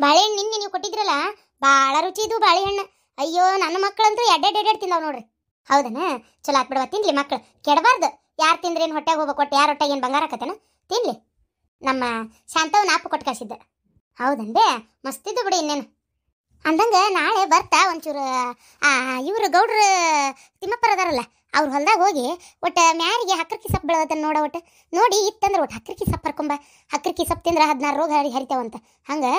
ಬಾಳೆಹಣ್ಣು ನಿನ್ನೆ ನೀವು ಕೊಟ್ಟಿದ್ರಲ್ಲ, ಭಾಳ ರುಚಿ ಇದು ಬಾಳೆಹಣ್ಣು. ಅಯ್ಯೋ, ನನ್ನ ಮಕ್ಕಳಂತೂ ಎಡ್ಡೆಡ್ ತಿಂದಾವ್ ನೋಡ್ರಿ. ಹೌದನ? ಚಲೋ ಆತ್ ಬಿಡವ, ತಿನ್ಲಿ ಮಕ್ಳು, ಕೆಡಬಾರ್ದು. ಯಾರು ತಿಂದ್ರೆ ಏನು ಹೊಟ್ಟೆಗೆ ಹೋಗ್ಬೇಕು, ಕೊಟ್ಟು ಯಾರ ಹೊಟ್ಟೆಗೆ ಏನು ಬಂಗಾರ ಆಕತ್ತೇನ? ತಿನ್ಲಿ. ನಮ್ಮ ಶಾಂತವ್ ನಾಪು ಕೊಟ್ಟು ಕಳಿಸಿದ್ದೆ. ಹೌದನ್ಬೇ, ಮಸ್ತಿದ್ದು ಬಿಡಿ. ಇನ್ನೇನು ಅಂದಂಗೆ ನಾಳೆ ಬರ್ತಾ ಒಂಚೂರು ಇವರು ಗೌಡ್ರ ತಿಮ್ಮಪ್ಪರ ಅದಾರಲ್ಲ, ಅವ್ರ ಹೊಲ್ದಾಗ ಹೋಗಿ ಒಟ್ಟು ಮ್ಯಾರಿಗೆ ಹಕ್ಕರ್ಕಿ ಸೊಪ್ಪು ಬೆಳೆದನ್ನ ನೋಡ, ಒಟ್ಟು ನೋಡಿ ಇತ್ತಂದ್ರೆ ಒಟ್ಟು ಹಕ್ಕರ್ಕಿ ಸೊಪ್ಪು ಹರ್ಕೊಂಬ. ಹಕ್ಕರ್ಕಿ ಸೊಪ್ಪು ತಿಂದ್ರೆ 16 ರೋಗ ಹರಿತಾವಂತ. ಹಂಗೆ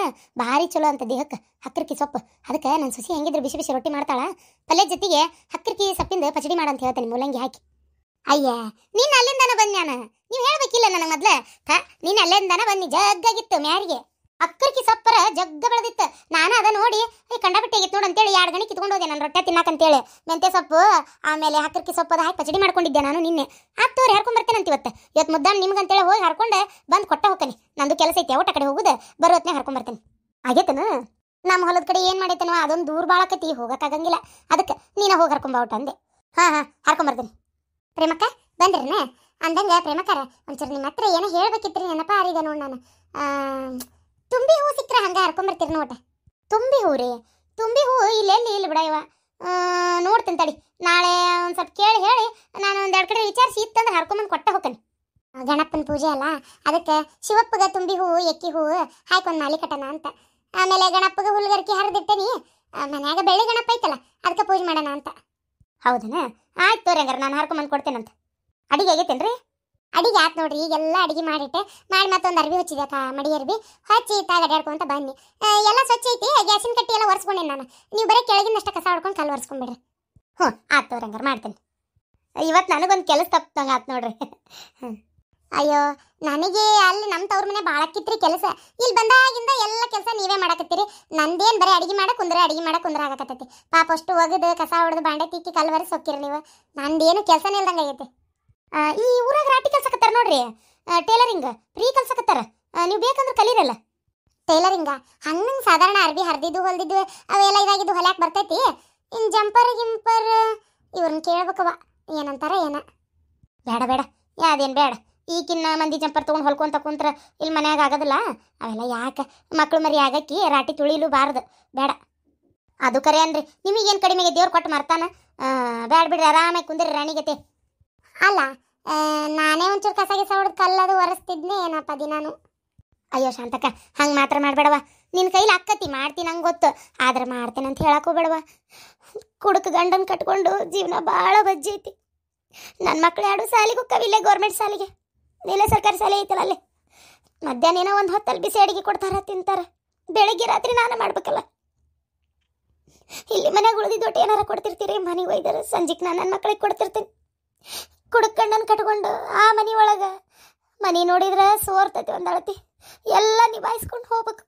ಭಾರಿ ಚಲೋ ಅಂತ ದೇಹಕ್ಕೆ ಹಕ್ಕರ್ಕಿ ಸೊಪ್ಪು. ಅದಕ್ಕೆ ನನ್ನ ಸೊಸಿ ಹೆಂಗಿದ್ರೆ ಬಿಸಿ ಬಿಸಿ ರೊಟ್ಟಿ ಮಾಡ್ತಾಳ, ಪಲ್ಯ ಜೊತೆಗೆ ಹಕ್ಕರ್ಕಿ ಸೊಪ್ಪಿಂದ ಪಚಡಿ ಮಾಡಂತ ಹೇಳ್ತೇನೆ, ಮೂಲಂಗಿ ಹಾಕಿ. ಅಯ್ಯ, ನೀನು ಅಲ್ಲಿಂದಾನ ಬನ್ನಿ. ನೀವು ಹೇಳ್ಬೇಕಿಲ್ಲ ನನಗೆ ಮೊದ್ಲು. ನೀನು ಅಲ್ಲಿಂದಾನ ಬನ್ನಿ. ಜಗ್ಗಾಗಿತ್ತು ಮ್ಯಾರಿಗೆ ಅಕ್ಕರ್ಕಿ ಸೊಪ್ಪರ ಜಗ್ಗ ಬೆಳೆದಿತ್ತು. ನಾನು ಅದ ನೋಡಿ ಕಂಡಬಿಟ್ಟಿಗಿತ್ತು ನೋಡು ಅಂತೇಳಿ 2 ಗಣಿ ಕಿತ್ಕೊಂಡು ಹೋದೆ ನಾನು ರೊಟ್ಟೆ ತಿನ್ನಾಕಂತೇಳಿ. ಮೆಂತ್ಯ ಸೊಪ್ಪು ಆಮೇಲೆ ಹಕ್ಕರ್ಕಿ ಸೊಪ್ಪು ಅದು ಹಾಕಿ ಪಚಡಿ ಮಾಡ್ಕೊಂಡಿದ್ದೆ ನಾನು ನಿನ್ನೆ. ಆಗ್ತವ್ರಿ, ಹರ್ಕೊಂಬರ್ತೇನೆ ಅಂತ ಇವತ್ತು ಮುದ್ದಾನ್ ನಿಮ್ಗಂತೇಳಿ ಹೋಗಿ ಹರ್ಕೊಂಡು ಬಂದು ಕೊಟ್ಟ ಹೋಗ್ತೇನೆ. ನಂದು ಕೆಲಸ ಐತಿ, ಊಟ ಕಡೆ ಹೋಗುದು ಬರೋತ್ನೇ ಹರ್ಕೊಂಬರ್ತೇನೆ. ಆಗೇತನ? ನಮ್ಮ ಹೊಲದ ಕಡೆ ಏನು ಮಾಡೈತೇನೋ ಅದೊಂದು ದೂರ ಬಾಳಕತಿ, ಹೋಗೋಕ್ಕಾಗಂಗಿಲ್ಲ. ಅದಕ್ಕೆ ನೀನು ಹೋಗಿ ಹರ್ಕೊಂಬ ಊಟ ಅಂದೆ. ಹಾಂ ಹರ್ಕೊಂಬರ್ತೇನೆ. ಪ್ರೇಮಕ್ಕ ಬಂದ್ರನ? ಅಂದಂಗೆ ಪ್ರೇಮಕ್ಕಾರ ಒಂಚೂರು ನಿಮ್ಮ ಹತ್ರ ಏನೋ ಹೇಳ್ಬೇಕಿತ್ರಿ, ನೆನಪ ಆರಿದೆ ನೋಡಿ. ನಾನು ತುಂಬಿ ಹೂ ಸಿಕ್ಕರೆ ಹಂಗೆ ಹರ್ಕೊಂಬರ್ತೀರಿ ನೋಟ. ತುಂಬಿ ಹೂ ರೀ? ತುಂಬಿ ಹೂ ಇಲ್ಲಿ ಬಿಡ ಇವ. ನೋಡ್ತೀನಿ ತಡಿ, ನಾಳೆ ಒಂದು ಸ್ವಲ್ಪ ಕೇಳಿ ಹೇಳಿ ನಾನು 1-2 ಕಡೆ ವಿಚಾರಿಸಿ ಇತ್ತಂದ್ರೆ ಹರ್ಕೊಂಬಂದು ಕೊಟ್ಟ ಹೋಗ್ತೀನಿ. ಗಣಪನ ಪೂಜೆ ಅಲ್ಲ, ಅದಕ್ಕೆ ಶಿವಪ್ಪಗೆ ತುಂಬಿ ಹೂವು ಎಕ್ಕಿ ಹೂವು ಹಾಕೊಂದು ಮಾಲಿ ಕಟ್ಟಣ ಅಂತ. ಆಮೇಲೆ ಗಣಪಗೆ ಹುಲ್ಗರ್ಕಿ ಹರಿದಿರ್ತೇನೆ. ಮನ್ಯಾಗ ಬೆಳ್ಳಿ ಗಣಪ ಐತಲ್ಲ, ಅದಕ್ಕೆ ಪೂಜೆ ಮಾಡೋಣ ಅಂತ. ಹೌದನ? ಆಯ್ತು ತೋರಿ, ಹಂಗಾರೆ ನಾನು ಹರ್ಕೊಂಬಂದು ಕೊಡ್ತೇನಂತ. ಅಡಿಗೆ ಆಗೈತೇನ್ರಿ? ಅಡಿಗೆ ಆಯ್ತು ನೋಡ್ರಿ, ಈಗೆಲ್ಲ ಅಡಿಗೆ ಮಾಡಿಟ್ಟೆ. ಮಾಡಿ ಮತ್ತೊಂದು ಅರ್ಬಿ ಹಚ್ಚಿದೆ, ಮಡಿ ಅರ್ಬಿ ಹಚ್ಚಿ ಇತ್ತಾಗ ಅಡ್ಯಾಡ್ಕೊಂತ ಬನ್ನಿ. ಎಲ್ಲ ಸ್ವಚ್ಛ ಐತಿ, ಗ್ಯಾಸಿನ ಕಟ್ಟಿ ಎಲ್ಲ ಒರೆಸ್ಕೊಂಡೇನೆ ನಾನು. ನೀವು ಬರೀ ಕೆಳಗಿನಷ್ಟು ಕಸ ಹೊಡ್ಕೊಂಡು ಕಲ್ಲು ಒರೆಸ್ಕೊಂಡ್ಬಿಡ್ರಿ. ಹ್ಞೂ ಆಯ್ತು ತೋರಿ, ಹಂಗಾರೆ ಮಾಡ್ತೇನೆ. ಇವತ್ತು ನನಗೊಂದು ಕೆಲಸ ತಪ್ಪಂಗೆ ಆಯ್ತು ನೋಡ್ರಿ. ಅಯ್ಯೋ, ನನಗೆ ಅಲ್ಲಿ ನಮ್ಮ ತವ್ರ ಮನೆ ಭಾಳಕ್ಕಿತ್ರಿ ಕೆಲಸ. ಇಲ್ಲಿ ಬಂದಾಗಿಂದ ಎಲ್ಲ ಕೆಲಸ ನೀವೇ ಮಾಡಕತ್ತೀರಿ. ನಂದೇನು ಬರೀ ಅಡಿಗೆ ಮಾಡಕ್ಕೆ ಆಗಕತ್ತೈತಿ. ಪಾಪ ಅಷ್ಟು ಒಗದು ಕಸ ಹೊಡೆದು ಬಾಂಡೆ ತಿಕ್ಕಿ ಕಲ್ಲು ಒರೆಸಿ ಹೋಗ್ತೀರಿ ನೀವು. ನಂದೇನು ಕೆಲಸನೇ ಇಲ್ದಂಗೆ ಆಗೈತೆ. ಈ ಊರಾಗ ರಾಟಿ ಕಲ್ಸಕತ್ತಾರ ನೋಡ್ರಿ, ಟೇಲರಿಂಗ್ ಫ್ರೀ ಕಲ್ಸಕತ್ತಾರ. ನೀವು ಬೇಕಂದ್ರೆ ಕಲೀರಲ್ಲ. ಟೇಲರಿಂಗ ಹಂಗೆ ಸಾಧಾರಣ ಅರ್ಬಿ ಹರಿದಿದ್ದು ಹೊಲ್ದಿದ್ದು ಅವೆಲ್ಲ ಇದಾಗಿದ್ದು ಹೊಲ್ಯಾಕೆ ಬರ್ತೈತಿ. ಇನ್ನು ಜಂಪರ್ ಗಿಂಪರ್ ಇವ್ರನ್ನ ಕೇಳ್ಬೇಕವ, ಏನಂತಾರ ಏನ. ಬೇಡ ಯಾವ್ದೇನು ಬೇಡ. ಈಗಿನ ಮಂದಿ ಜಂಪರ್ ತೊಗೊಂಡು ಹೊಲ್ಕೊಂತ ಕುಂತ್ರ ಇಲ್ಲಿ ಮನ್ಯಾಗ ಆಗೋದಿಲ್ಲ. ಅವೆಲ್ಲ ಯಾಕೆ ಮಕ್ಳು ಮರಿ ಆಗಕ್ಕಿ ರಾಟಿ ತುಳಿಲು ಬಾರ್ದು. ಬೇಡ. ಅದು ಕರೆ ಅನ್ರಿ, ನಿಮಗೇನು ಕಡಿಮೆಗೆ ದೇವ್ರು ಕೊಟ್ಟು ಮರ್ತಾನ. ಬೇಡ ಬಿಡ್ರಿ, ಆರಾಮಾಗಿ ಕುಂದ್ರಿ ರಾಣಿಗತೆ. ಅಲ್ಲ, ನಾನೇ ಒಂಚೂರು ಕಸ ಗಿಸ ಹೊಡೆದು ಕಲ್ಲದು ಒರೆಸ್ತಿದ್ನೆ ಏನಪ್ಪ ದಿನಾನು. ಅಯ್ಯೋ ಶಾಂತಕ್ಕ, ಹಂಗೆ ಮಾತ್ರ ಮಾಡಬೇಡವ. ನಿನ್ನ ಕೈಲಿ ಅಕ್ಕತಿ ಮಾಡ್ತೀನಿ, ಹಂಗೆ ಗೊತ್ತು. ಆದ್ರೆ ಮಾಡ್ತೇನೆ ಅಂತ ಹೇಳಕ್ಕೋಬೇಡವ. ಕುಡುಕು ಗಂಡನ ಕಟ್ಕೊಂಡು ಜೀವನ ಭಾಳ ಬಜ್ಜಿ ಐತಿ. ನನ್ನ ಮಕ್ಳು 2 ಸಾಲಿಗೆ ಹೋಗ್ತಾವಿಲ್ಲೇ ಗೌರ್ಮೆಂಟ್ ಸಾಲಿಗೆ. ನೀಲೇ ಸರ್ಕಾರಿ ಶಾಲೆ ಐತಲ್ಲ ಅಲ್ಲಿ. ಮಧ್ಯಾಹ್ನ ಏನೋ ಒಂದು ಹೊತ್ತಲ್ಲಿ ಬಿಸಿ ಅಡಿಗೆ ಕೊಡ್ತಾರ, ತಿಂತಾರೆ. ಬೆಳಗ್ಗೆ ರಾತ್ರಿ ನಾನು ಮಾಡ್ಬೇಕಲ್ಲ. ಇಲ್ಲಿ ಮನೆಗೆ ಉಳಿದಿದ್ದೊಟ್ಟು ಏನಾರ ಕೊಡ್ತಿರ್ತೀರಿ, ಮನೆಗೆ ಒಯ್ದಾರ ಸಂಜೆಗೆ ನಾನು ನನ್ನ ಮಕ್ಳಿಗೆ ಕೊಡ್ತಿರ್ತೀನಿ. ಕುಡುಕಣ್ಣನ ಕಟ್ಕೊಂಡು ಆ ಮನೆ ಒಳಗೆ ಮನೆ ನೋಡಿದ್ರೆ ಸೋರ್ತೈತಿ ಒಂದಳತಿ. ಎಲ್ಲ ನಿಭಾಯಿಸ್ಕೊಂಡು ಹೋಗ್ಬೇಕು.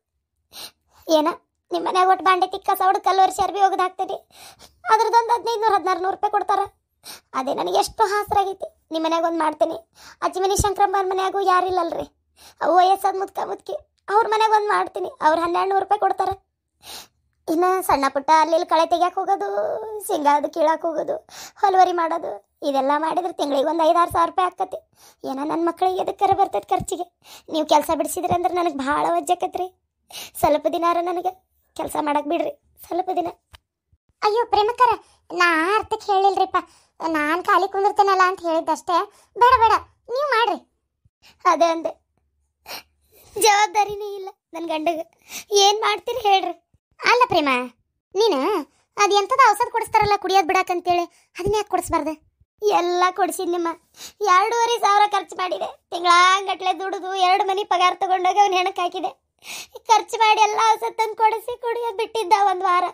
ಏನ ನಿಮ್ಮ ಮನ್ಯಾಗ ಒಟ್ಟು ಬಾಂಡೆ ತಿಕ್ಕ ಸೌಡು ಕಲ್ಲು ವರ್ಷ ಅರ್ಬಿ ಹೋಗೋದು ಹಾಕ್ತೀನಿ. ಅದ್ರದ್ದೊಂದು 1500-1600 ರೂಪಾಯಿ ಕೊಡ್ತಾರೆ. ಅದೇ ನನಗೆ ಎಷ್ಟು ಹಾಸರಾಗೈತಿ. ನಿಮ್ಮ ಮನ್ಯಾಗ ಒಂದು ಮಾಡ್ತೀನಿ. ಅಜ್ಜಿ ಮನೆ ಶಂಕರಮ್ಮನ ಮನ್ಯಾಗೂ ಯಾರಿಲ್ಲಲ್ರಿ, ಅವು ವಯಸ್ಸಾದ ಮುದ್ಕಿ ಅವ್ರ ಮನ್ಯಾಗ ಒಂದು ಮಾಡ್ತೀನಿ. ಅವ್ರು 1200 ರೂಪಾಯಿ ಕೊಡ್ತಾರೆ. ಇನ್ನು ಸಣ್ಣ ಪುಟ್ಟ ಅಲ್ಲಿ ಕಳೆ ತೆಗಿಯಕ್ಕೆ ಹೋಗೋದು, ಶೇಂಗಾದು ಕೀಳಕ್ಕೆ ಹೋಗೋದು, ಹೊಲವರಿ ಮಾಡೋದು, ಇದೆಲ್ಲ ಮಾಡಿದ್ರೆ ತಿಂಗಳಿಗೆ ಒಂದು 5-6 ಸಾವಿರ ರೂಪಾಯಿ ಆಕತಿ. ಏನೋ ನನ್ನ ಮಕ್ಕಳಿಗೆ ಎದಕ್ಕೆ ಬರ್ತೈತೆ ಖರ್ಚಿಗೆ. ನೀವು ಕೆಲಸ ಬಿಡಿಸಿದ್ರಿ ಅಂದ್ರೆ ನನಗೆ ಭಾಳ ವಜ್ಜಾಕತ್ರಿ. ಸ್ವಲ್ಪ ದಿನಾರ ನನಗೆ ಕೆಲಸ ಮಾಡಕ್ಕೆ ಬಿಡ್ರಿ, ಸ್ವಲ್ಪ ದಿನ. ಅಯ್ಯೋ ಪ್ರೇಮಕ್ಕರ, ನಾ ಅರ್ಥಕ್ಕೆ ಹೇಳಿಲ್ರಿಪ್ಪ. ನಾನು ಖಾಲಿ ಕುಂದಿರ್ತೇನಲ್ಲ ಅಂತ ಹೇಳಿದ್ದಷ್ಟೇ. ಬೇಡ ನೀವು ಮಾಡ್ರಿ. ಅದೇ ಅಂದೆ, ಜವಾಬ್ದಾರಿನೇ ಇಲ್ಲ ನನ್ನ ಗಂಡಗೆ. ಏನು ಮಾಡ್ತೀರಿ ಹೇಳ್ರಿ. ಅಲ್ಲ ಪ್ರೇಮ, ನೀನು ಅದು ಎಂಥದ್ದು ಔಷಧ ಕೊಡಿಸ್ತಾರಲ್ಲ ಕುಡಿಯೋದು ಬಿಡಾಕಂತೇಳಿ, ಅದನ್ನ ಯಾಕೆ ಕೊಡಿಸ್ಬಾರ್ದು? ಎಲ್ಲ ಕೊಡಿಸಿದ್ ನಿಮ್ಮ 2,500 ಖರ್ಚು ಮಾಡಿದೆ. ತಿಂಗಳಾಂಗಟ್ಲೆ ದುಡಿದು 2 ಮನೆ ಪಗಾರ ತೊಗೊಂಡೋಗಿ ಅವ್ನು ಹೆಣಕ್ಕೆ ಹಾಕಿದೆ. ಖರ್ಚು ಮಾಡಿ ಎಲ್ಲ ಔಷಧ ತಂದು ಕೊಡಿಸಿ ಕುಡಿಯೋದು ಬಿಟ್ಟಿದ್ದ 1 ವಾರ.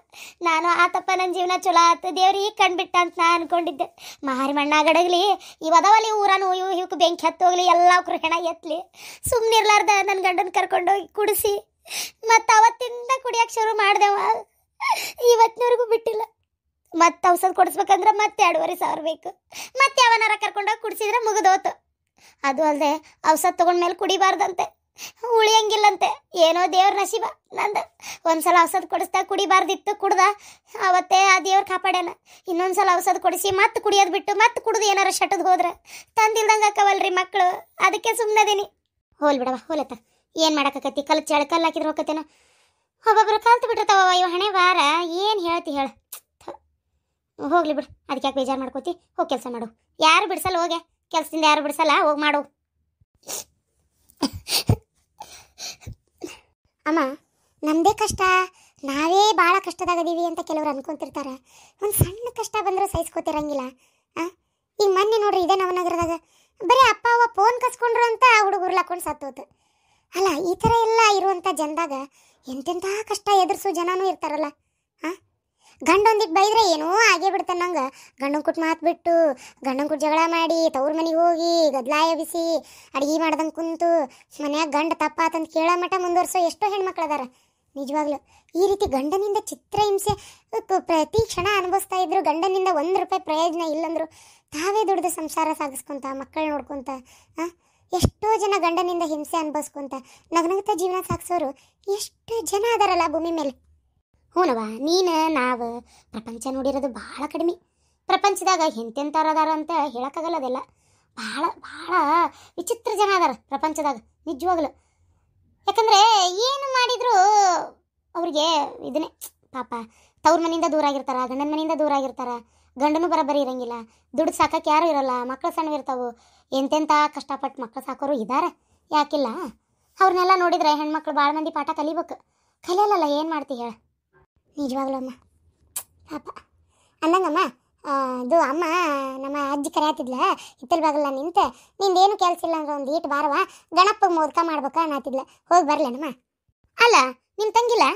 ನಾನು ಆತಪ್ಪ ನನ್ನ ಜೀವನ ಚಲೋ ಆತು, ದೇವ್ರು ಈಗ ಕಂಡುಬಿಟ್ಟ ಅಂತ ನಾ ಅನ್ಕೊಂಡಿದ್ದೆ. ಮಾರಿ ಮಣ್ಣಾಗಡಗ್ಲಿ ಇವದವಲ್ಲಿ ಊರನು ಇವಕ್ಕೆ ಬೆಂಕಿ ಹತ್ತೋಗ್ಲಿ, ಎಲ್ಲ ಅವ್ರು ಹೆಣ ಎತ್ತಲಿ, ಸುಮ್ಮನೆ ಇರ್ಲಾರ್ದ ನನ್ನ ಗಂಡನ ಕರ್ಕೊಂಡೋಗಿ ಕುಡಿಸಿ ಮತ್ತು ಅವತ್ತಿಂದ ಕುಡಿಯೋಕೆ ಶುರು ಮಾಡ್ದೆವ. ಇವತ್ತಿನವರೆಗೂ ಬಿಟ್ಟಿಲ್ಲ. ಮತ್ತೆ ಔಷಧ ಕೊಡಿಸ್ಬೇಕಂದ್ರೆ ಮತ್ತೆ 2,500 ಬೇಕು. ಮತ್ತೆ ಯಾವನಾರ ಕರ್ಕೊಂಡೋಗಿ ಕುಡಿಸಿದ್ರೆ ಮುಗಿದೋತು. ಅದು ಅಲ್ಲದೆ ಔಷಧ ತೊಗೊಂಡ್ಮೇಲೆ ಕುಡಿಬಾರ್ದಂತೆ, ಉಳಿಯಂಗಿಲ್ಲಂತೆ. ಏನೋ ದೇವ್ರ ನಸೀಬ ನಂದು. ಒಂದ್ಸಲ ಔಷಧ ಕೊಡಿಸ್ತಾ ಕುಡಿಬಾರ್ದಿತ್ತು, ಕುಡ್ದ ಅವತ್ತೇ ಆ ದೇವ್ರ ಕಾಪಾಡ್ಯಾನ. ಇನ್ನೊಂದ್ಸಲ ಔಷಧ ಕೊಡಿಸಿ ಮತ್ತೆ ಕುಡಿಯೋದು ಬಿಟ್ಟು ಮತ್ತೆ ಕುಡಿದು ಏನಾರ ಶಟದ್ ಹೋದ್ರೆ ತಂದಿಲ್ದಂಗೆ ಹಾಕವಲ್ರಿ ಮಕ್ಕಳು. ಅದಕ್ಕೆ ಸುಮ್ಮನದೀನಿ. ಹೋಲ್ ಬಿಡವ, ಹೋಲತ್ತ ಏನು ಮಾಡಕತ್ತಿ. ಕಲ್ಲು ಹಾಕಿದ್ರೆ ಹೋಗತ್ತೇನೋ. ಒಬ್ಬೊಬ್ರು ಕಲ್ತು ಬಿಟ್ಟಿರ್ತಾವ ಇವ ಹಣೆ ಬಾರ. ಏನು ಹೇಳ್ತಿ ಹೇಳ. ಹೋಗ್ಲಿ ಬಿಡು, ಅದಕ್ಕೆ ಯಾಕೆ ಬೇಜಾರು ಮಾಡ್ಕೋತಿ. ಹೋಗಿ ಕೆಲಸ ಮಾಡು. ಯಾರು ಬಿಡ್ಸಲ್ಲ, ಹೋಗೆ ಕೆಲಸದಿಂದ ಯಾರು ಬಿಡ್ಸಲ್ಲ, ಹೋಗಿ ಮಾಡು. ಅಮ್ಮ, ನಮ್ಮದೇ ಕಷ್ಟ ನಾವೇ ಭಾಳ ಕಷ್ಟದಾಗದೀವಿ ಅಂತ ಕೆಲವ್ರು ಅನ್ಕೊಂತಿರ್ತಾರೆ. ಒಂದು ಸಣ್ಣ ಕಷ್ಟ ಬಂದರೂ ಸಹಿಸ್ಕೋತಿರಂಗಿಲ್ಲ. ಈಗ ಮೊನ್ನೆ ನೋಡ್ರಿ, ಇದೇ ನವನಗರದಾಗ ಬರೀ ಅಪ್ಪ ಅವ್ವ ಫೋನ್ ಕಸ್ಕೊಂಡ್ರು ಅಂತ ಹುಡುಗರು ಹಾಕೊಂಡು ಸತ್ತೋತು. ಅಲ್ಲ, ಈ ಥರ ಎಲ್ಲ ಇರುವಂಥ ಜನದಾಗ ಎಂತೆಂಥ ಕಷ್ಟ ಎದುರಿಸೋ ಜನನೂ ಇರ್ತಾರಲ್ಲ. ಗಂಡೊಂದಿಟ್ಟು ಬೈದ್ರೆ ಏನೋ ಆಗೇ ಬಿಡ್ತಾನೆ. ನಂಗೆ ಗಂಡನ ಕುಟ್ಟು ಮಾತು ಬಿಟ್ಟು, ಗಂಡನ ಕುಟ್ಟು ಜಗಳ ಮಾಡಿ, ತವ್ರ ಮನೆಗೆ ಹೋಗಿ ಗದ್ಲಾಯ ಬಿಸಿ ಅಡುಗೆ ಮಾಡ್ದಂಗೆ ಕುಂತು ಮನ್ಯಾಗ ಗಂಡ ತಪ್ಪಾತಂತ ಕೇಳೋ ಮಟ್ಟ ಮುಂದುವರ್ಸೋ ಎಷ್ಟೋ ಹೆಣ್ಮಕ್ಳು ಅದಾರ. ನಿಜವಾಗ್ಲೂ ಈ ರೀತಿ ಗಂಡನಿಂದ ಚಿತ್ರಹಿಂಸೆ ಪ್ರತಿ ಕ್ಷಣ ಅನುಭವಿಸ್ತಾ ಇದ್ರು. ಗಂಡನಿಂದ ₹1 ಪ್ರಯೋಜನ ಇಲ್ಲಂದ್ರು ತಾವೇ ದುಡ್ದು ಸಂಸಾರ ಸಾಗಿಸ್ಕೊಂತ, ಮಕ್ಕಳು ನೋಡ್ಕೊಂತ, ಎಷ್ಟೋ ಜನ ಗಂಡನಿಂದ ಹಿಂಸೆ ಅನುಭವಿಸ್ಕೊಂತ ನಗನಗತ ಜೀವನ ಸಾಗಿಸೋರು ಎಷ್ಟು ಜನ ಅದಾರಲ್ಲ ಭೂಮಿ ಮೇಲೆ. ಹೂನವ, ನೀನು ನಾವು ಪ್ರಪಂಚ ನೋಡಿರೋದು ಭಾಳ ಕಡಿಮೆ. ಪ್ರಪಂಚದಾಗ ಎಂತೆಂಥವ್ರು ಅದಾರ ಅಂತ ಹೇಳೋಕ್ಕಾಗಲ್ಲ. ಅದೆಲ್ಲ ಭಾಳ ಭಾಳ ವಿಚಿತ್ರ ಜನ ಅದಾರ ಪ್ರಪಂಚದಾಗ ನಿಜವಾಗ್ಲು. ಯಾಕಂದರೆ ಏನು ಮಾಡಿದ್ರು ಅವ್ರಿಗೆ ಇದನ್ನೇ ಪಾಪ. ತವ್ರ ಮನೆಯಿಂದ ದೂರ ಆಗಿರ್ತಾರ, ಗಂಡನ ಮನೆಯಿಂದ ದೂರ ಆಗಿರ್ತಾರ, ಗಂಡನೂ ಬರೋಬ್ಬರಿ ಇರೋಂಗಿಲ್ಲ, ದುಡ್ಡು ಸಾಕಕ್ಕೆ ಯಾರೂ ಇರೋಲ್ಲ, ಮಕ್ಕಳು ಸಣ್ಣವಿರ್ತಾವೆ. ಎಂತೆಂಥ ಕಷ್ಟಪಟ್ಟು ಮಕ್ಕಳು ಸಾಕೋರು ಇದ್ದಾರೆ, ಯಾಕಿಲ್ಲ? ಅವ್ರನ್ನೆಲ್ಲ ನೋಡಿದರೆ ಹೆಣ್ಮಕ್ಳು ಭಾಳ ಮಂದಿ ಪಾಠ ಕಲಿಬೇಕು. ಕಲಿಯಲ್ಲ, ಏನು ಮಾಡ್ತೀವಿ ಹೇಳ. ನಿಜವಾಗ್ಲೂ ಅಮ್ಮ ಪಾಪ. ಅಂದಂಗಮ್ಮ, ಅದು ಅಮ್ಮ ನಮ್ಮ ಅಜ್ಜಿ ಕರೆಯತ್ತಿದ್ಲ ಹಿತ್ತಲ ಬಾಗಲ್ಲ ನಿಂತೆ, ನಿಂದೇನು ಕೆಲಸ ಇಲ್ಲ ಅಂದ್ರೆ ಒಂದು ಈಟು ಬಾರವ ಗಣಪಗೆ ಮೋದಕ ಮಾಡ್ಬೇಕಾ ಅನ್ನತ್ತಿದ್ಲ. ಹೋಗಿ ಬರಲೇನಮ್ಮ? ಅಲ್ಲ, ನಿಮ್ಮ ತಂಗಿಲ್ಲ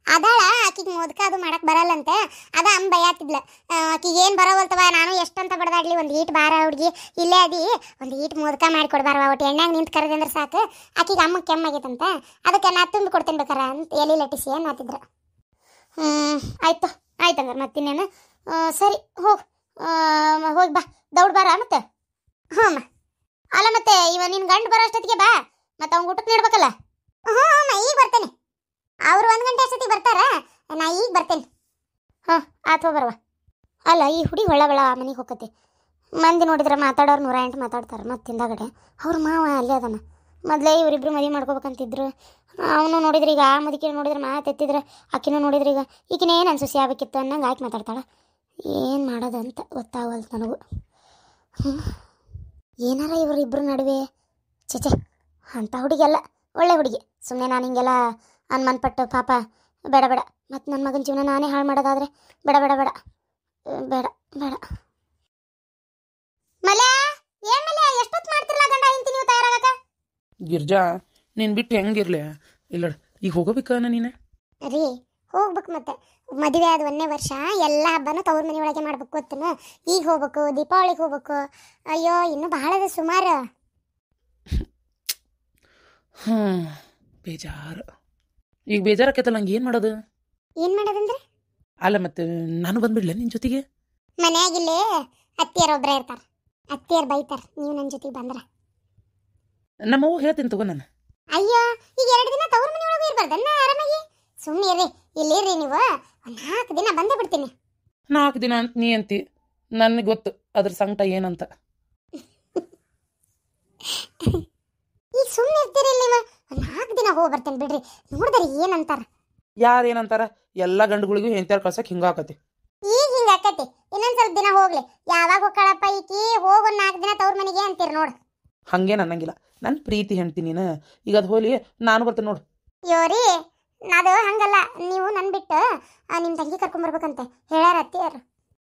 ಅದಾಳ, ಆಕಿಗೆ ಮೋದಕ ಅದು ಮಾಡಕ್ಕೆ ಬರಲ್ಲಂತೆ. ಅದ ಅಮ್ಮ ಬೈಯಾತಿದ್ಲ, ಆಕಿಗೆ ಏನು ಬರೋವಲ್ತವ, ನಾನು ಎಷ್ಟಂತ ಬಡ್ದಾಡ್ಲಿ, ಒಂದು ಈಟು ಬಾರ ಹುಡುಗಿ ಇಲ್ಲೇ ಅದಿ, ಒಂದು ಈಟು ಮೋದಕ ಮಾಡಿಕೊಡ್ಬಾರವ, ಒಟ್ಟು ಎಣ್ಣಾಗ ನಿಂತು ಕರೆದೆ ಅಂದ್ರೆ ಸಾಕು, ಆಕಿಗೆ ಅಮ್ಮಗೆ ಕೆಮ್ಮಾಗೈತಂತ, ಅದಕ್ಕೆ ನಾ ತುಂಬಿ ಕೊಡ್ತೇನೆ ಬೇಕಾರ ಅಂತ ಎಲ್ಲಿ ಲಟ್ಟಿಸಿ ಅನ್ನತ್ತಿದ್ರು. ಆಯ್ತು ಆಯ್ತಂಗಾರೆ ಮತ್ತಿನ್ನೇನು. ಸರಿ, ಹೋಗಿ ಬಾ, ದೌಡ್ ಬಾರ ಮತ್ತೆ. ಅಮ್ಮ, ಅಲ್ಲ ಮತ್ತೆ ಇವ ನಿನ್ನ ಗಂಡು ಬರೋ ಅಷ್ಟೊತ್ತಿಗೆ ಬಾ, ಮತ್ತೆ ಅವ್ನು ಊಟಕ್ಕೆ ನೀಡ್ಬೇಕಲ್ಲ. ಅಮ್ಮ, ಈಗ ಬರ್ತೇನೆ. ಅವರು 1 ಗಂಟೆ ಅಷ್ಟೊತ್ತಿಗೆ ಬರ್ತಾರ, ನಾ ಈಗ ಬರ್ತೇನೆ. ಆಯ್ತು ಬರವ. ಅಲ್ಲ, ಈ ಹುಡುಗಿ ಒಳ್ಳ ಮನೆಗೆ ಹೋಗತ್ತೆ. ಮಂದಿ ನೋಡಿದ್ರೆ ಮಾತಾಡೋರು 108 ಮಾತಾಡ್ತಾರೆ. ಮತ್ತೆ ಹಿಂದಾಗಡೆ ಅವ್ರ ಮಾವ ಅಲ್ಲೇ ಅದನ್ನ. ಮೊದಲೇ ಇವರಿಬ್ರು ಮದುವೆ ಮಾಡ್ಕೋಬೇಕಂತಿದ್ರು. ಅವನು ನೋಡಿದ್ರೆ ಈಗ ಮುದುಕಿ ನೋಡಿದ್ರೆ ಮಾತೆತ್ತಿದ್ರೆ, ಆಕಿನೂ ನೋಡಿದ್ರೆ ಈಗ ಈಕಿನೇ ನನ್ನ ಸೊಸೆ ಆಗಬೇಕಿತ್ತು ಅನ್ನಂಗೆ ಆಯ್ಕೆ ಮಾತಾಡ್ತಾಳೆ. ಏನು ಮಾಡೋದಂತ ಗೊತ್ತಾಗಲ್ದು ನನಗೂ. ಏನಾರ ಇವರಿಬ್ಬರು ನಡುವೆ ಚೇಚೆ ಅಂಥ ಹುಡುಗಿಯಲ್ಲ, ಒಳ್ಳೆ ಹುಡುಗಿ. ಸುಮ್ಮನೆ ನಾನು ಹಿಂಗೆಲ್ಲ ಅನ್ಮನ್ಪಟ್ಟು ಪಾಪ ಬೇಡ ಬೇಡ. ಮತ್ತು ನನ್ನ ಮಗನ ಜೀವನ ನಾನೇ ಹಾಳು ಮಾಡೋದಾದರೆ ಬೇಡ ಬೇಡ ಬೇಡ ಬೇಡ ಬೇಡ. ಮಲ್ಯ, ಏನು ಮಲ್ಯ, ಎಷ್ಟೊತ್ತು ಮಾಡ್ತಿರಲ್ಲ ಗಂಡ ಇಂತಿ ನೀವು ತಯಾರಾಗಕ್ಕ? ಗಿರ್ಜಾ, ನೀನು ಬಿಟ್ಟು ಹೆಂಗಿರ್ಲಿ? ಇಲ್ಲ, ಈಗ ಹೋಗಬೇಕ ನೀನು? ರೀ, ಹೋಗ್ಬೇಕು. ಮತ್ತೆ ಮದುವೆ ಆದ 1ನೇ ವರ್ಷ ಎಲ್ಲ ಹಬ್ಬನೂ ತವ್ರ ಮನೆ ಒಳಗೆ ಮಾಡ್ಬೇಕು ಗೊತ್ತನ. ಈಗ ಹೋಗ್ಬೇಕು, ದೀಪಾವಳಿಗೆ ಹೋಗ್ಬೇಕು. ಅಯ್ಯೋ, ಇನ್ನೂ ಭಾಳ ಅದ ಸುಮಾರು. ಬೇಜಾರು. ಈಗ ಬೇಜಾರಾಕೈತಲ್ಲ, ಹಂಗೆ ಏನು ಮಾಡೋದು? ಏನು ಮಾಡೋದಂದ್ರೆ? ಅಲ್ಲ, ಮತ್ತೆ ನಾನು ಬಂದ್ಬಿಡ್ಲೆ ನಿನ್ನ ಜೊತೆಗೆ? ಮನೆಯಾಗಿಲ್ಲೇ ಅತ್ತಿಯರೊಬ್ಬರೇ ಇರ್ತಾರೆ, ಅತ್ತಿಯರು ಬೈತಾರೆ ನೀವು ನನ್ನ ಜೊತೆಗೆ ಬಂದ್ರೆ. ನಮ್ಮವ್ವ ಹೇಳ್ತೀನಿ ತಗೋ ನಾನು. ಅಯ್ಯೋ, ಈಗ 2 ದಿನ ತವ್ರ ಮನೆ ಒಳಗೆ ಇರ್ಬಾರ್ದನ್ನ ಆರಾಮಾಗಿ? ಸುಮ್ಮನೆ ಇರ್ರಿ, ಇಲ್ಲಿರ್ರಿ ನೀವು. ಒಂದು 4 ದಿನ ಬಂದೇ ಬಿಡ್ತೀನಿ. 4 ದಿನ ಅಂತ ನೀ ಅಂತಿ, ನನಗೆ ಗೊತ್ತು ಅದ್ರ ಸಂಕಟ ಏನಂತ. ಈಗ ಸುಮ್ಮನೆ ಇರ್ತೀರಿ ನೀವು. ಒಂದು 4 ದಿನ ಹೋಗಿ ಬರ್ತೇನೆ ಬಿಡ್ರಿ. ನೋಡಿದ್ರಿ ಏನಂತಾರ? ಯಾರು ಏನಂತಾರ? ಎಲ್ಲ ಗಂಡುಗಳಿಗೂ ಹೆಂಡ್ತಿಯಾರು ಕಳ್ಸಕ್ಕೆ ಹಿಂಗಾಕತಿ. ಈಗ ಹಿಂಗೆ ಆಕತಿ. ಇನ್ನೊಂದು ಸ್ವಲ್ಪ ದಿನ ಹೋಗ್ಲಿ. ಯಾವಾಗ ಹೋಗ್ಕಳಪ್ಪ ಈಕಿ, ಹೋಗಿ ಒಂದು 4 ದಿನ ತವ್ರ ಮನೆಗೆ ಅಂತೀರಿ ನೋಡು. ಹಂಗೇನು ಅನ್ನಂಗಿಲ್ಲ, ನನ್ನ ಪ್ರೀತಿ ಹೆಂಡ್ತಿ ನೀನು. ಈಗ ಅದು ಹೋಲಿ, ನಾನು ಬರ್ತೇನೆ ನೋಡು. ಯೋರಿ, ಅದು ಹಂಗಲ್ಲ. ನೀವು ನನ್ನ ಬಿಟ್ಟು ನಿಮ್ಮ ತಂಗಿ ಕರ್ಕೊಂಬರ್ಬೇಕಂತೆ ಹೇಳ್ಯಾರ ಅತ್ತಿಯರು.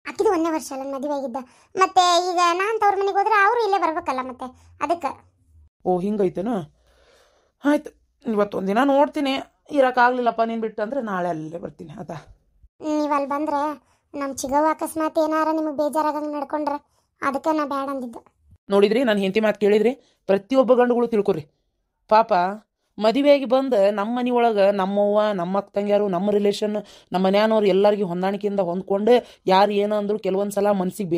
ಆಕಿದು 1ನೇ ವರ್ಷ ಅಲ್ಲ ಮದುವೆ ಆಗಿದ್ದ. ಮತ್ತೆ ಈಗ ನಾನು ತವ್ರ ಮನೆಗೆ ಹೋದ್ರೆ ಅವರು ಇಲ್ಲೇ ಬರ್ಬೇಕಲ್ಲ, ಮತ್ತೆ ಅದಕ್ಕೆ. ಓ, ಹಿಂಗೈತೇನು? ಆಯ್ತು, ಇವತ್ತು ಒಂದಿನ ನೋಡ್ತೀನಿ. ಇರೋಕ್ಕಾಗಲಿಲ್ಲಪ್ಪ ನೀನು ಬಿಟ್ಟು ಅಂದರೆ ನಾಳೆ ಅಲ್ಲೇ ಬರ್ತೀನಿ. ಆಯ್ತಾ? ನೀವು ಅಲ್ಲಿ ಬಂದರೆ ನಮ್ಮ ಚಿಗವ ಅಕಸ್ಮಾತ್ ಏನಾರ ನಿಮಗೆ ಬೇಜಾರಾಗಂಗೆ ನಡ್ಕೊಂಡ್ರೆ ಅದಕ್ಕೆ ನಾ ಬ್ಯಾಡ ಅಂದಿದ್ದೆ. ನೋಡಿದ್ರಿ, ನಾನು ಹೆಂಡತಿ ಮಾತು ಕೇಳಿದ್ರಿ? ಪ್ರತಿಯೊಬ್ಬ ಗಂಡುಗಳು ತಿಳ್ಕೊರಿ. ಪಾಪ ಮದುವೆಯಾಗಿ ಬಂದು ನಮ್ಮ ಮನೆ ಒಳಗೆ ನಮ್ಮವ್ವ, ನಮ್ಮ ಅಕ್ಕ ತಂಗಿಯಾರು, ನಮ್ಮ ರಿಲೇಷನ್, ನಮ್ಮ ಮನ್ಯಾನವ್ರು ಎಲ್ಲರಿಗೂ ಹೊಂದಾಣಿಕೆಯಿಂದ ಹೊಂದ್ಕೊಂಡು, ಯಾರು ಏನೋ ಅಂದರು ಕೆಲವೊಂದು ಸಲ ಮನ್ಸಿಗೆ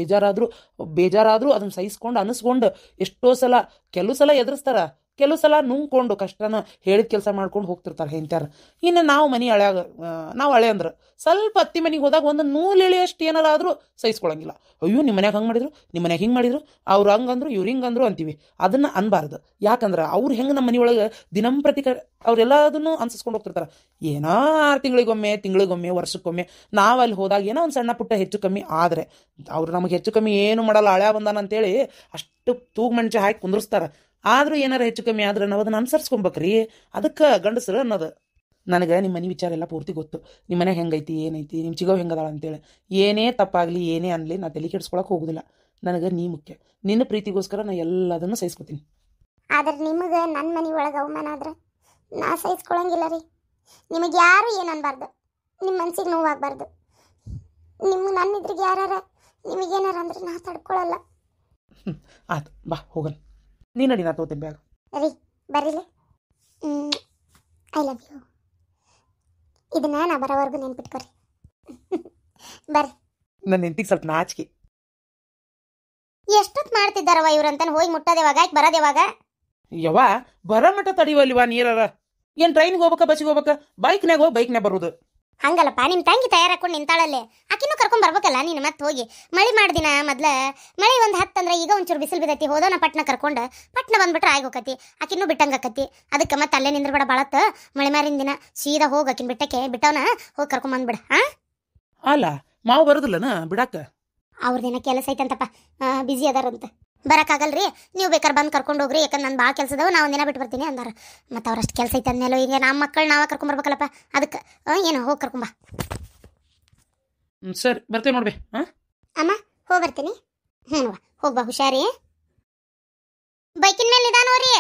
ಬೇಜಾರಾದರೂ ಅದನ್ನು ಸಹಿಸ್ಕೊಂಡು ಅನಿಸ್ಕೊಂಡು ಎಷ್ಟೋ ಸಲ ಕೆಲವು ಸಲ ಎದುರಿಸ್ತಾರ. ಕೆಲವು ಸಲ ನುಂಗ್ಕೊಂಡು ಕಷ್ಟನ ಹೇಳಿದ ಕೆಲಸ ಮಾಡ್ಕೊಂಡು ಹೋಗ್ತಿರ್ತಾರೆ ಹೆಂಡ್ತ್ಯಾರ. ಇನ್ನು ನಾವು ಮನೆ ಹಳ್ಯಾಗ ನಾವು ಹಳೆ ಅಂದ್ರೆ ಸ್ವಲ್ಪ ಅತ್ತಿ ಮನೆಗೆ ಹೋದಾಗ ಒಂದು ನೂಲು ಎಳೆಯಷ್ಟು ಏನಾರ ಆದರೂ ಸಹಿಸ್ಕೊಳಂಗಿಲ್ಲ. ಅಯ್ಯೋ ನಿಮ್ಮ ಮನ್ಯಾಗ ಹಂಗೆ ಮಾಡಿದ್ರು, ನಿಮ್ಮ ಮನ್ಯಾಗ ಹಿಂಗೆ ಮಾಡಿದ್ರು, ಅವ್ರು ಹಂಗಂದ್ರು ಇವ್ರು ಹಿಂಗಂದ್ರು ಅಂತೀವಿ. ಅದನ್ನು ಅನ್ಬಾರ್ದು. ಯಾಕಂದ್ರೆ ಅವ್ರು ಹೆಂಗೆ ನಮ್ಮ ಮನೆಯೊಳಗೆ ದಿನಂಪ್ರತಿ ಅವರೆಲ್ಲದನ್ನು ಅನ್ಸಿಸ್ಕೊಂಡು ಹೋಗ್ತಿರ್ತಾರೆ. ಏನೋ 6 ತಿಂಗಳಿಗೊಮ್ಮೆ ವರ್ಷಕ್ಕೊಮ್ಮೆ ನಾವು ಅಲ್ಲಿ ಹೋದಾಗ ಏನೋ ಒಂದು ಸಣ್ಣ ಪುಟ್ಟ ಹೆಚ್ಚು ಕಮ್ಮಿ ಆದರೆ ಅವ್ರು ನಮಗೆ ಹೆಚ್ಚು ಕಮ್ಮಿ ಏನು ಮಾಡಲ್ಲ, ಹಳ್ಯಾ ಬಂದಾನ ಅಂತೇಳಿ ಅಷ್ಟು ತೂಗು ಮಂಚ ಹಾಕಿ ಕುಂದ್ರಿಸ್ತಾರೆ. ಆದರೂ ಏನಾರ ಹೆಚ್ಚು ಕಮ್ಮಿ ಆದ್ರೆ ನಾವು ಅದನ್ನು ಅನುಸರಿಸ್ಕೊಬೇಕ್ರಿ. ಅದಕ್ಕೆ ಗಂಡಸರು ಅನ್ನೋದು. ನನಗೆ ನಿಮ್ಮ ಮನೆ ವಿಚಾರ ಎಲ್ಲ ಪೂರ್ತಿ ಗೊತ್ತು. ನಿಮ್ಮ ಮನೆಗೆ ಹೆಂಗೈತಿ ಏನೈತಿ, ನಿಮ್ಮ ಚಿಗವ್ ಹೆಂಗದಾಳ ಅಂತೇಳಿ. ಏನೇ ತಪ್ಪಾಗಲಿ ಏನೇ ಅನ್ನಲಿ ನಾ ತಲೆ ಕೆಡಿಸ್ಕೊಳಕ್ಕೆ ಹೋಗೋದಿಲ್ಲ. ನನಗೆ ನೀ ಮುಖ್ಯ. ನಿನ್ನ ಪ್ರೀತಿಗೋಸ್ಕರ ನಾ ಎಲ್ಲದನ್ನು ಸಹಿಸ್ಕೊತೀನಿ. ಆದ್ರೆ ನಿಮಗೆ ನನ್ನ ಮನೆ ಒಳಗೆ ಅವಮಾನ ಆದ್ರೆ ನಾ ಸಹಿಸ್ಕೊಳಂಗಿಲ್ಲ ರೀ. ನಿಮಗೆ ಯಾರು ಏನು ಅನ್ಬಾರ್ದು, ನಿಮ್ಮ ಮನ್ಸಿಗೆ ನೋವಾಗಬಾರ್ದು. ನನ್ನ ಇದ್ರಿಗೆ ಯಾರಾರ ನಿಮಗೇನಾರ ಅಂದ್ರೆ ನಾ ತಡ್ಕೊಳಲ್ಲ ಆಯ್ತು ಬಾ ಹೋಗನ್. ನೀ ನಡಿ, ನಾ ತಗೋತೀನಿ ಬ್ಯಾಗ್. ರೀ ಬರ್ರಿಲಿ. I love you. ಇದನ್ನ ನಾ ಬರೋವರೆಗೂ ನೆನ್ಪಿಟ್ಕೊರಿ. ಬರ್ರಿ. ನನ್ನ ಹೆಂಡತಿಗೆ ಸ್ವಲ್ಪ ನಾಚಿಕೆ. ಎಷ್ಟೊತ್ತು ಮಾಡ್ತಿದ್ದಾರವ ಇವ್ರಂತಾನೆ ಹೋಗಿ ಮುಟ್ಟೋದೇವಾಗ ಆಯ್ತು ಬರೋದೇವಾಗ. ಯವ್ವ ಬರೋ ಮಟ್ಟ ತಡಿವಲ್ವಾ ನೀರಾರ. ಏನು ಟ್ರೈನ್ಗೆ ಹೋಗ್ಬೇಕಾ ಬಸ್ಸಿಗೆ ಹೋಗ್ಬೇಕಾ? ಬೈಕ್ನಾಗ ಹೋಗಿ ಬೈಕ್ನಾಗ ಬರೋದು. ಹಂಗಲ್ಲಪ್ಪ, ನಿಮ್ಮ ತಂಗಿ ತಯಾರಾಕೊಂಡು ನಿಂತಾಳಲ್ಲೇ, ಆಕಿನೂ ಕರ್ಕೊಂಡ್ ಬರ್ಬೇಕಲ್ಲ ನೀನು. ಮತ್ತೆ ಹೋಗಿ ಮಳೆ ಮಾಡ್ದಿನ ಮೊದ್ಲ ಮಳೆ ಒಂದು ಹತ್ತಂದ್ರೆ ಈಗ ಒಂಚೂರು ಬಿಸಿಲು ಬಿದ್ದೈತಿ, ಹೋದೋನ ಪಟ್ನ ಕರ್ಕೊಂಡು ಪಟ್ನ ಬಂದ್ಬಿಟ್ರೆ ಆಗೋಕತಿ. ಆಕಿನೂ ಬಿಟ್ಟಂಗೆ ಆಕತಿ. ಅದಕ್ಕೆ ಮತ್ತೆ ಅಲ್ಲೇ ನಿಂದ್ರಬೇಡ ಬಾಳತ್ತ. ಮಳೆ ಮಾರಿನ ದಿನ ಸೀದಾ ಹೋಗಿ ಆಕಿನ ಬಿಟ್ಟಕ್ಕೆ ಬಿಟ್ಟವನ ಹೋಗಿ ಕರ್ಕೊಂಡ್ ಬಂದ್ಬಿಡ. ಅಲ್ಲ ಮಾವು ಬರೋದಿಲ್ಲನ ಬಿಡಾಕ? ಅವ್ರದ್ದೇನೋ ಕೆಲಸ ಐತಂತಪ್ಪ, ಬಿಸಿ ಅದಾರಂತ, ಬರೋಕ್ಕಾಗಲ್ರಿ. ನೀವು ಬೇಕಾದ್ರೆ ಬಂದು ಕರ್ಕೊಂಡು ಹೋಗ್ರಿ, ಯಾಕಂದ್ರೆ ನಾನು ಭಾಳ ಕೆಲಸದವ, ನಾ ಒಂದಿನ ಬಿಟ್ಟು ಬರ್ತೀನಿ ಅಂದಾರ. ಮತ್ತು ಅವ್ರಷ್ಟು ಕೆಲಸ ಐತೆ ಅಂದಮೇಲೆ ಈಗ ನಮ್ಮ ಮಕ್ಕಳು ನಾವೇ ಕರ್ಕೊಂಬರ್ಬೇಕಲ್ಲಪ್ಪ. ಅದಕ್ಕೆ ಏನೋ ಹೋಗಿ ಕರ್ಕೊಂಬ. ಸರಿ ಬರ್ತೇವೆ ನೋಡ್ಬೇ. ಅಮ್ಮ ಹೋಗಿ ಬರ್ತೀನಿ. ಹ್ಞೂ ಹೋಗ್ಬಾ, ಹುಷಾರಿ. ಬೈಕಿನ ಮೇಲೆ ನಿಧಾನ ಹೋರಿ.